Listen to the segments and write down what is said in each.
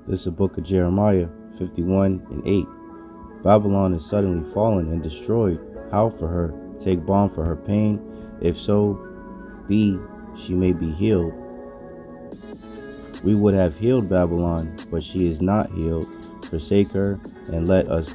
This is the book of Jeremiah 51 and 8. Babylon is suddenly fallen and destroyed. Howl for her, take balm for her pain. If so be she may be healed. We would have healed Babylon, but she is not healed. Forsake her and let us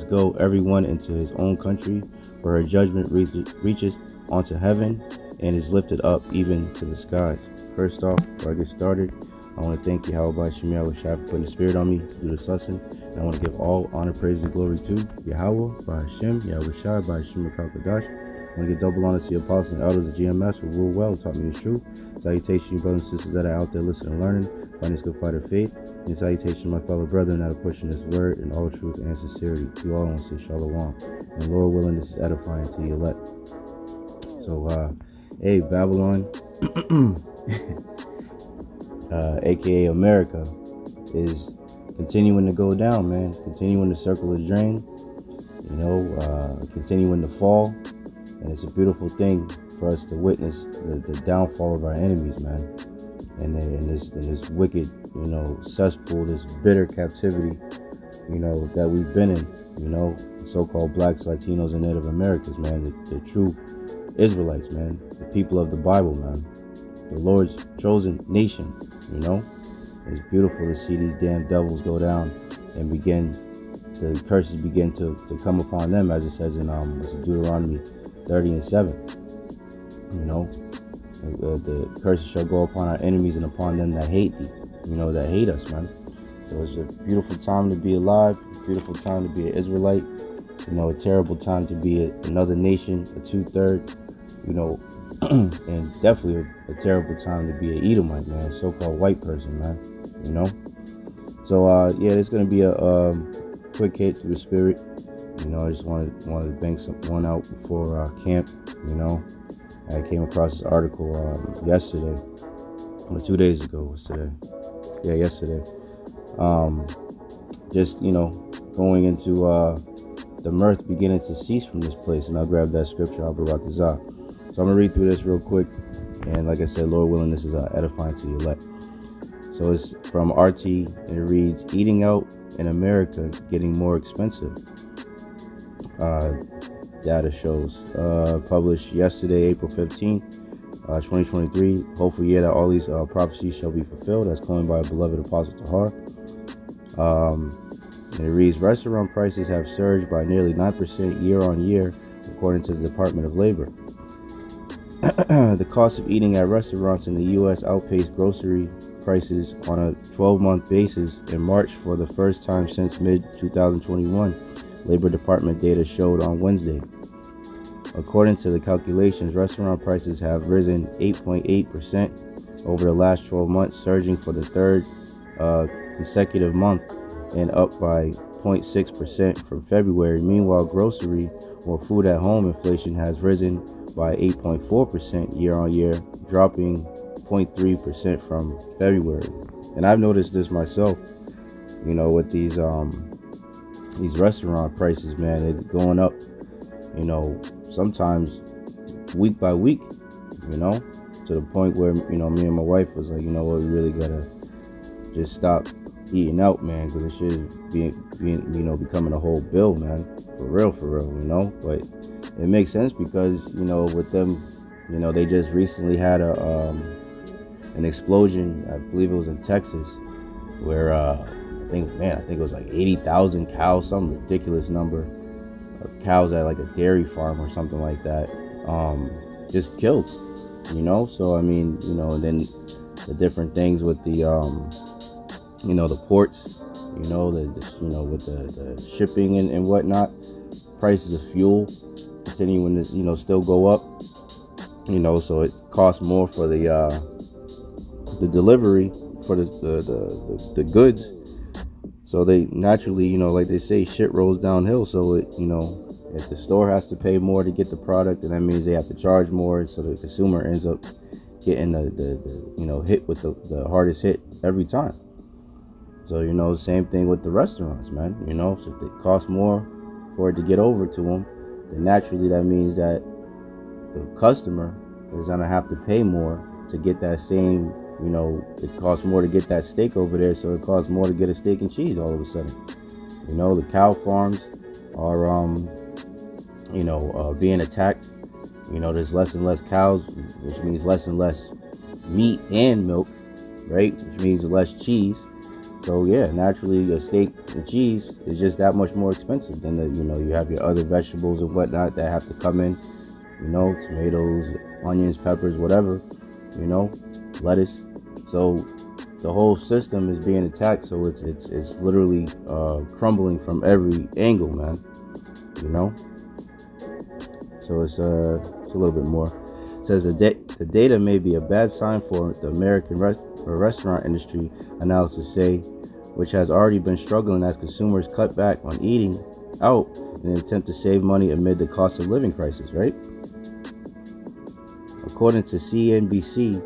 go everyone into his own country, for her judgment reaches onto heaven and is lifted up even to the skies. First off, before I get started, I want to thank Bahasham, Yahawashi for putting the spirit on me to do this lesson. And I want to give all honor, praise, and glory to Yahawah, Bahasham, Yahawashi, Bahasham, I want to give double honor to the apostles and elders of GMS who rule well and taught me the truth. Salutation to you brothers and sisters that are out there listening and learning, fighting this good fight of faith. And salutation to my fellow brethren that are pushing this word in all truth and sincerity. To all, I want to say shalom. And Lord willing, this is edifying to the elect. So, hey, Babylon, aka America, is continuing to go down, man. Continuing to circle the drain, continuing to fall. And it's a beautiful thing for us to witness the downfall of our enemies, man. And this wicked, cesspool, this bitter captivity, that we've been in, so-called blacks, Latinos, and Native Americans, man. The true Israelites, man. The people of the Bible, man. The Lord's chosen nation, It's beautiful to see these damn devils go down and the curses begin to come upon them, as it says in Deuteronomy 30 and 7. The curses shall go upon our enemies and upon them that hate thee, that hate us, man. So it's a beautiful time to be alive, a beautiful time to be an Israelite, a terrible time to be another nation, a two-third, and definitely a terrible time to be an Edomite, man, so-called white person, man, So, it's going to be a quick hit through the spirit. I just wanted to bang one out before camp. I came across this article yesterday, or 2 days ago. What's today? Yeah, yesterday. Just going into the mirth beginning to cease from this place, and I'll grab that scripture. I'll bring out the Zah. So I'm gonna read through this real quick, and like I said, Lord willing, this is edifying to the elect. So it's from RT, and it reads, "Eating out in America getting more expensive." Data shows, published yesterday, April 15th, 2023. Hopefully, that all these prophecies shall be fulfilled, as coined by beloved Apostle Tahar. And it reads, restaurant prices have surged by nearly 9% year on year, according to the Department of Labor. The cost of eating at restaurants in the U.S. outpaced grocery prices on a 12-month basis in March for the first time since mid-2021, Labor Department data showed on Wednesday. According to the calculations, restaurant prices have risen 8.8% over the last 12 months, surging for the third consecutive month and up by 0.6% from February. Meanwhile, grocery or food at home inflation has risen by 8.4% year on year, dropping 0.3% from February. And I've noticed this myself, with these restaurant prices, man, it's going up, sometimes week by week, to the point where, me and my wife was like, we really gotta just stop eating out, man, because it should be becoming a whole bill, man, for real, but it makes sense because, with them, they just recently had an explosion. I believe it was in Texas, where I think it was like 80,000 cows, some ridiculous number of cows at like a dairy farm or something like that, just killed, so I mean, and then the different things with the the ports, with the shipping and whatnot, prices of fuel continuing to still go up, so it costs more for the delivery for the goods. So they naturally, like they say, shit rolls downhill. So it, if the store has to pay more to get the product, then that means they have to charge more. So the consumer ends up getting the hit with the hardest hit every time. So, same thing with the restaurants, man. So if it costs more for it to get over to them, then naturally that means that the customer is going to have to pay more to get that same it costs more to get that steak over there, so it costs more to get a steak and cheese all of a sudden. The cow farms are being attacked. There's less and less cows, which means less and less meat and milk, right? Which means less cheese. So yeah, naturally a steak and cheese is just that much more expensive than you have your other vegetables and whatnot that have to come in, tomatoes, onions, peppers, whatever, lettuce. So the whole system is being attacked. So it's literally crumbling from every angle, man. So it's a little bit more. It says the data may be a bad sign for the American restaurant industry, analysts say, which has already been struggling as consumers cut back on eating out in an attempt to save money amid the cost of living crisis, right? According to CNBC,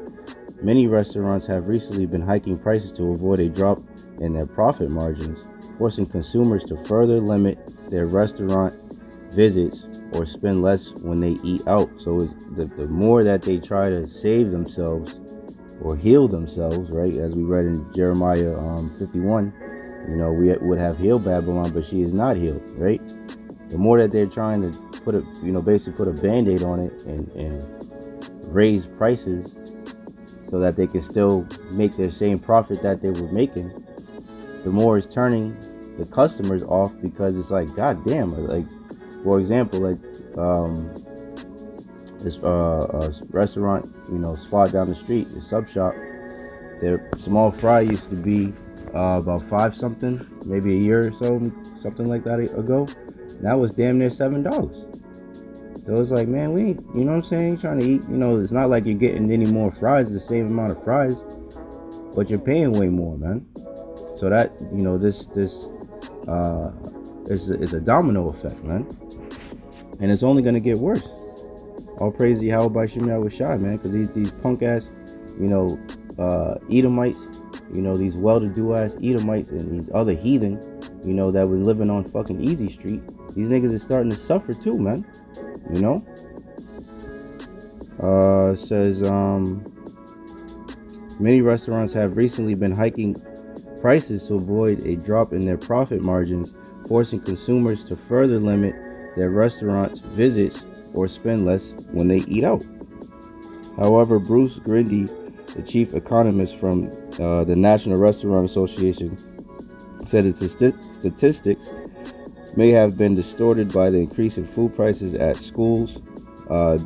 many restaurants have recently been hiking prices to avoid a drop in their profit margins, forcing consumers to further limit their restaurant visits or spend less when they eat out. So the more that they try to save themselves or heal themselves, right? As we read in Jeremiah 51, we would have healed Babylon, but she is not healed, right? The more that they're trying to basically put a band-aid on it and raise prices so that they can still make their same profit that they were making, the more it's turning the customers off, because it's like, god damn, like, for example, like this restaurant, spot down the street, the sub shop, their small fry used to be about $5 something, maybe a year or so, something like that ago. Now it's damn near $7. So it's like, man, we ain't, what I'm saying, trying to eat, it's not like you're getting any more fries, the same amount of fries, but you're paying way more, man. So that, this is a domino effect, man. And it's only going to get worse. All praise the Yahawashi, man, because these punk ass, Edomites, these well-to-do ass Edomites and these other heathen, that were living on fucking Easy Street, these niggas are starting to suffer too, man. It says many restaurants have recently been hiking prices to avoid a drop in their profit margins, forcing consumers to further limit their restaurants' visits or spend less when they eat out. However, Bruce Grindy, the chief economist from the National Restaurant Association, said its statistics may have been distorted by the increase in food prices at schools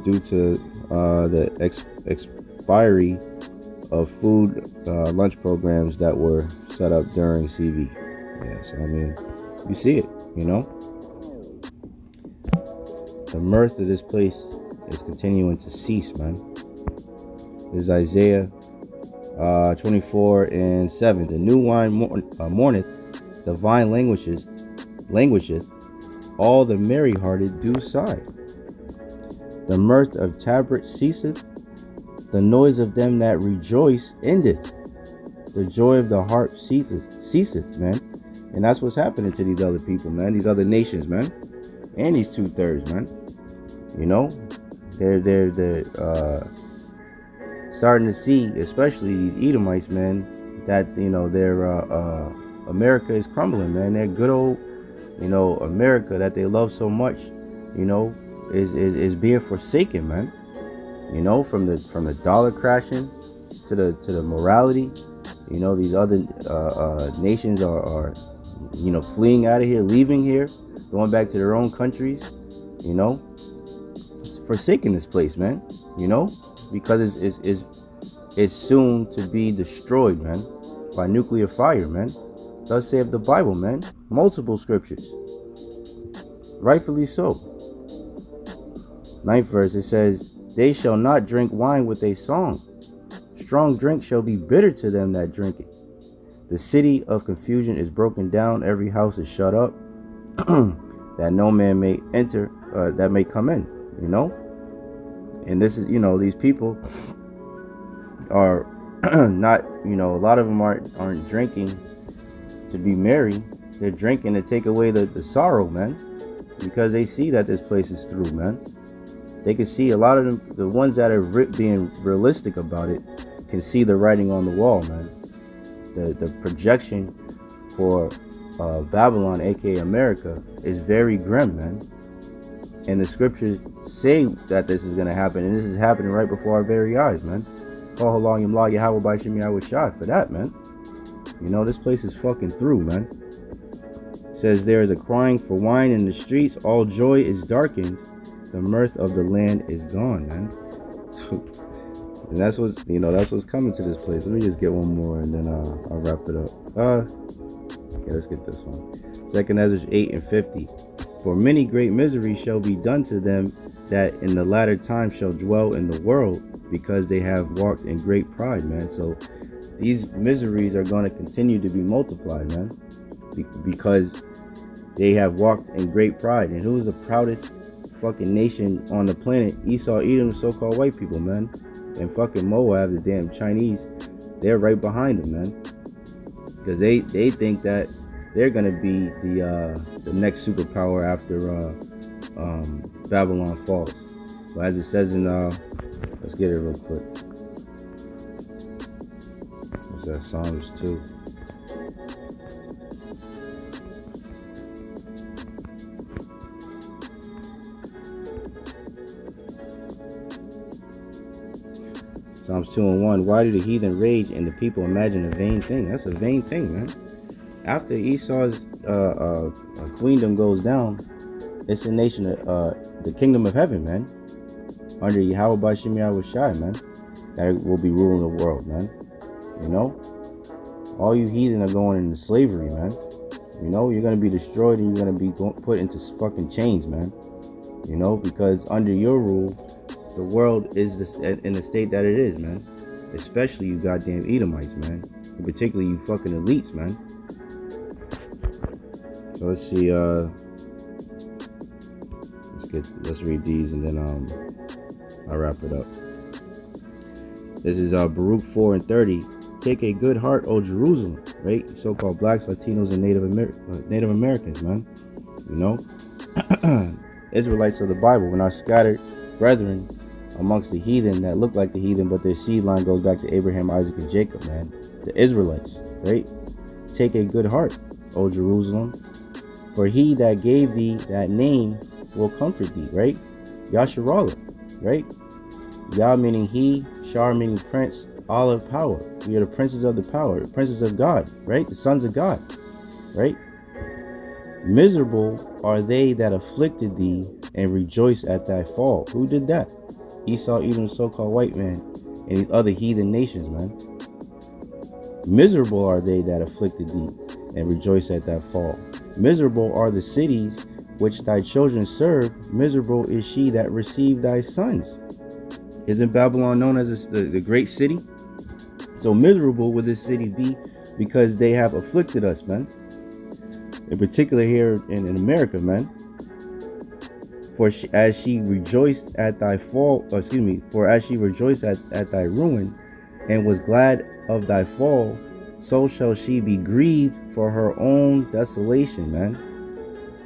due to the expiry of food lunch programs that were set up during CV. Yeah, so I mean, you see it, The mirth of this place is continuing to cease, man. This is Isaiah 24:7. The new wine mourneth, the vine languisheth, all the merry-hearted do sigh. The mirth of Tabret ceaseth, the noise of them that rejoice endeth. The joy of the harp ceaseth, man. And that's what's happening to these other people, man. These other nations, man. And these 2/3, man. They're starting to see, especially these Edomites, man, that their America is crumbling, man. Their good old America that they love so much, is being forsaken, man. From the dollar crashing to the morality, these other nations are fleeing out of here, leaving here, going back to their own countries, it's forsaking this place, man, because it's soon to be destroyed, man, by nuclear fire, man. Thus saith the Bible, man. Multiple scriptures. Rightfully so. 9th verse, it says, they shall not drink wine with a song. Strong drink shall be bitter to them that drink it. The city of confusion is broken down. Every house is shut up, that no man may enter, that may come in, And this is, these people are not, a lot of them aren't drinking to be merry. They're drinking to take away the sorrow, man, because they see that this place is through, man. They can see a lot of them, the ones that are being realistic about it, can see the writing on the wall, man. The projection for Babylon, aka America, is very grim, man. And the scriptures say that this is gonna happen, and this is happening right before our very eyes, man. Call Halal Yahawah Bahasham Yahawashi for that, man. You know, this place is fucking through, man. It says there is a crying for wine in the streets, all joy is darkened, the mirth of the land is gone, man. And that's what's, you know, that's what's coming to this place. Let me just get one more and then I'll wrap it up. Okay, let's get this one. 2 Ezra 8:50. For many great miseries shall be done to them that in the latter time shall dwell in the world, because they have walked in great pride, man. So these miseries are going to continue to be multiplied, man, because they have walked in great pride. And who is the proudest fucking nation on the planet? Esau, Edom, so-called white people, man. And fucking Moab, the damn Chinese, they're right behind them, man, because they think that they're gonna be the next superpower after Babylon falls. But as it says in let's get it real quick. What's that? Psalms 2. Psalms 2:1. Why do the heathen rage and the people imagine a vain thing? That's a vain thing, man. After Esau's queendom goes down, it's a nation, the kingdom of heaven, man, under Yahawah Bahasham Yahawashi, man, that will be ruling the world, man. You know, all you heathen are going into slavery, man. You know, you're gonna be destroyed and you're gonna be put into fucking chains, man. You know, because under your rule, the world is in the state that it is, man. Especially you goddamn Edomites, man. And particularly you fucking elites, man. So let's see, let's read these and then I'll wrap it up. This is Baruch 4:30. Take a good heart, O Jerusalem, right? So-called blacks, Latinos, and Native Americans, man. You know, Israelites of the Bible, when our scattered brethren amongst the heathen that look like the heathen, but their seed line goes back to Abraham, Isaac, and Jacob, man. The Israelites, right? Take a good heart, O Jerusalem, for he that gave thee that name will comfort thee, right? Yasharallah, right? Yah meaning he, Shar meaning prince, Allah power. We are the princes of the power, the princes of God, right? The sons of God, right? Miserable are they that afflicted thee and rejoice at thy fall. Who did that? Esau, Edom, so-called white man, and these other heathen nations, man. Miserable are they that afflicted thee and rejoice at thy fall. Miserable are the cities which thy children serve. Miserable is she that received thy sons. Isn't Babylon known as the great city? So miserable will this city be because they have afflicted us, man. In particular here in America, man. For as she rejoiced at thy fall, for as she rejoiced at thy ruin, and was glad of thy fall, so shall she be grieved for her own desolation, man.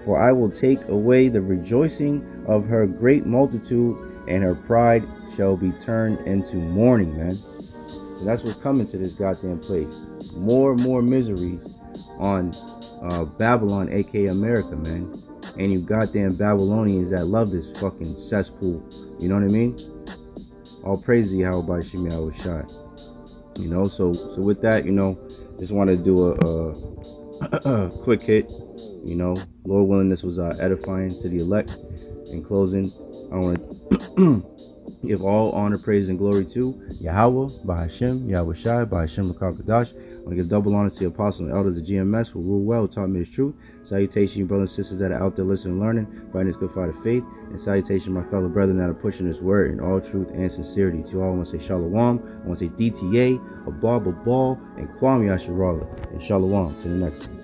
For I will take away the rejoicing of her great multitude, and her pride shall be turned into mourning, man. So that's what's coming to this goddamn place. More and more miseries on Babylon, aka America, man. And you goddamn Babylonians that love this fucking cesspool. You know what I mean? All praise to Yahawah Bahasham Yahawashi. You know, so with that, you know, just want to do a quick hit. You know, Lord willing, this was edifying to the elect. In closing, I want to give all honor, praise, and glory to Yahawah, Bahasham, Yahawashi, Bahasham Lakakadash. I want to give double honor to the apostles and elders of GMS who rule well, who taught me the truth. Salutation, you brothers and sisters that are out there listening and learning, fighting this good fight of faith. And salutation, my fellow brethren that are pushing this word in all truth and sincerity. To all, I want to say Shalom. I want to say DTA, Abba, Babal, and Kwame Asharala. And Shalom to the next one.